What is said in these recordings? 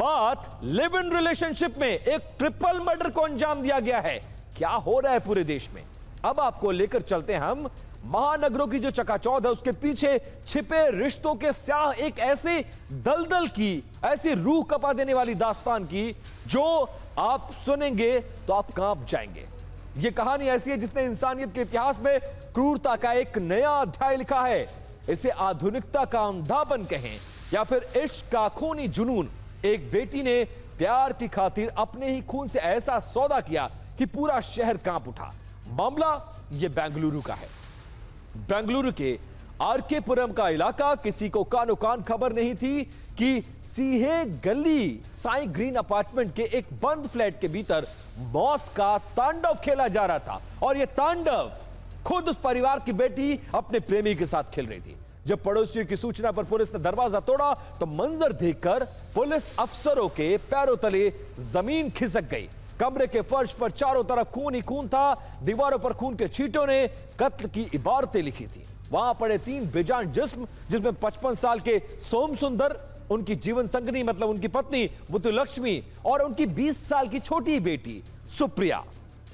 बात live in relationship में एक ट्रिपल मर्डर को अंजाम दिया गया है। क्या हो रहा है पूरे देश में, अब आपको लेकर चलते हैं हम महानगरों की जो चकाचौंध है उसके पीछे छिपे रिश्तों के स्याह एक ऐसे दलदल की, ऐसी रूह कपा देने वाली दास्तान की जो आप सुनेंगे तो आप कांप जाएंगे। यह कहानी ऐसी है जिसने इंसानियत के इतिहास में क्रूरता का एक नया अध्याय लिखा है। इसे आधुनिकता का अंधापन कहें या फिर इश्क का खूनी जुनून। एक बेटी ने प्यार की खातिर अपने ही खून से ऐसा सौदा किया कि पूरा शहर कांप उठा। मामला यह बेंगलुरु का है। बेंगलुरु के आरकेपुरम का इलाका, किसी को कानो कान खबर नहीं थी कि सीहे गली साई ग्रीन अपार्टमेंट के एक बंद फ्लैट के भीतर मौत का तांडव खेला जा रहा था। और यह तांडव खुद उस परिवार की बेटी अपने प्रेमी के साथ खेल रही थी। जब पड़ोसियों की सूचना पर पुलिस ने दरवाजा तोड़ा तो मंजर देखकर पुलिस अफसरों के पैरों तले जमीन खिसक गई। कमरे के फर्श पर चारों तरफ खून ही खून था। दीवारों पर खून के छींटों ने कत्ल की इबारतें लिखी थी। वहां पड़े 3 बेजान जिस्म, जिसमें 55 साल के सोम सुंदर, उनकी जीवन संगनी मतलब उनकी पत्नी मुत्तुलक्ष्मी और उनकी 20 साल की छोटी बेटी सुप्रिया।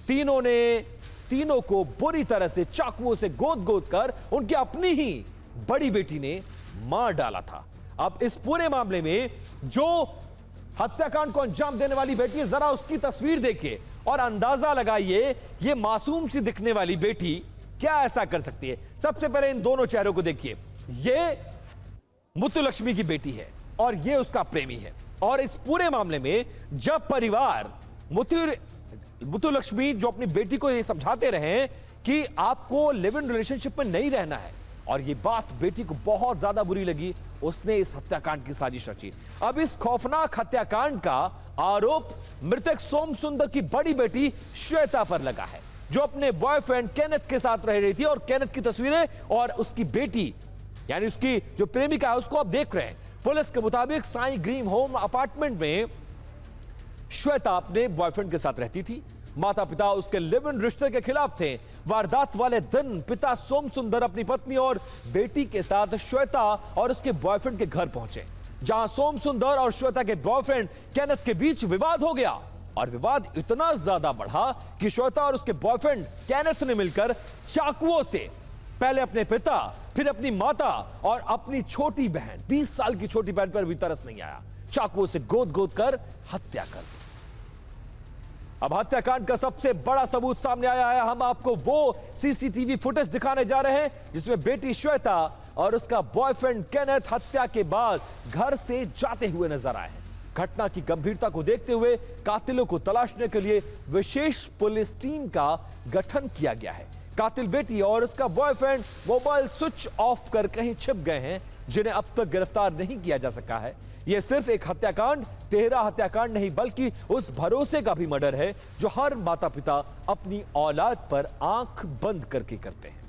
तीनों को बुरी तरह से चाकुओं से गोद गोद कर उनकी अपनी ही बड़ी बेटी ने मार डाला था। अब इस पूरे मामले में जो हत्याकांड को अंजाम देने वाली बेटी है, जरा उसकी तस्वीर देखिए और अंदाजा लगाइए ये मासूम सी दिखने वाली बेटी क्या ऐसा कर सकती है। सबसे पहले इन दोनों चेहरों को देखिए। ये मुत्तुलक्ष्मी की बेटी है और ये उसका प्रेमी है। और इस पूरे मामले में जब परिवार मुत्तुलक्ष्मी जो अपनी बेटी को ये समझाते रहे कि आपको लिव इन रिलेशनशिप में नहीं रहना है, और ये बात बेटी को बहुत ज्यादा बुरी लगी, उसने इस हत्याकांड की साजिश रची। अब इस खौफनाक हत्याकांड का आरोप मृतक सोम सुंदर की बड़ी बेटी श्वेता पर लगा है, जो अपने बॉयफ्रेंड केनेथ के साथ रह रही थी। और केनेथ की तस्वीरें और उसकी बेटी यानी उसकी जो प्रेमिका है उसको आप देख रहे हैं। पुलिस के मुताबिक साई ग्रीन होम अपार्टमेंट में श्वेता अपने बॉयफ्रेंड के साथ रहती थी। माता पिता उसके लिव इन रिश्ते के खिलाफ थे। वारदात वाले दिन पिता सोम सुंदर अपनी पत्नी और बेटी के साथ श्वेता और उसके बॉयफ्रेंड के घर पहुंचे, जहां सोम सुंदर और श्वेता के बॉयफ्रेंड केनेथ के बीच विवाद हो गया। और विवाद इतना ज्यादा बढ़ा कि श्वेता और उसके बॉयफ्रेंड केनेथ ने मिलकर चाकुओं से पहले अपने पिता, फिर अपनी माता और अपनी छोटी बहन 20 साल की छोटी बहन पर भी तरस नहीं आया, चाकुओं से गोद गोद कर हत्या कर दी। अब हत्याकांड का सबसे बड़ा सबूत सामने आया है। हम आपको वो सीसीटीवी फुटेज दिखाने जा रहे हैं जिसमें बेटी श्वेता और उसका बॉयफ्रेंड केनेथ हत्या के बाद घर से जाते हुए नजर आए हैं। घटना की गंभीरता को देखते हुए कातिलों को तलाशने के लिए विशेष पुलिस टीम का गठन किया गया है। कातिल बेटी और उसका बॉयफ्रेंड मोबाइल स्विच ऑफ कर कहीं छिप गए हैं, जिन्हें अब तक गिरफ्तार नहीं किया जा सका है। यह सिर्फ एक हत्याकांड, तेहरा हत्याकांड नहीं, बल्कि उस भरोसे का भी मर्डर है जो हर माता पिता अपनी औलाद पर आंख बंद करके करते हैं।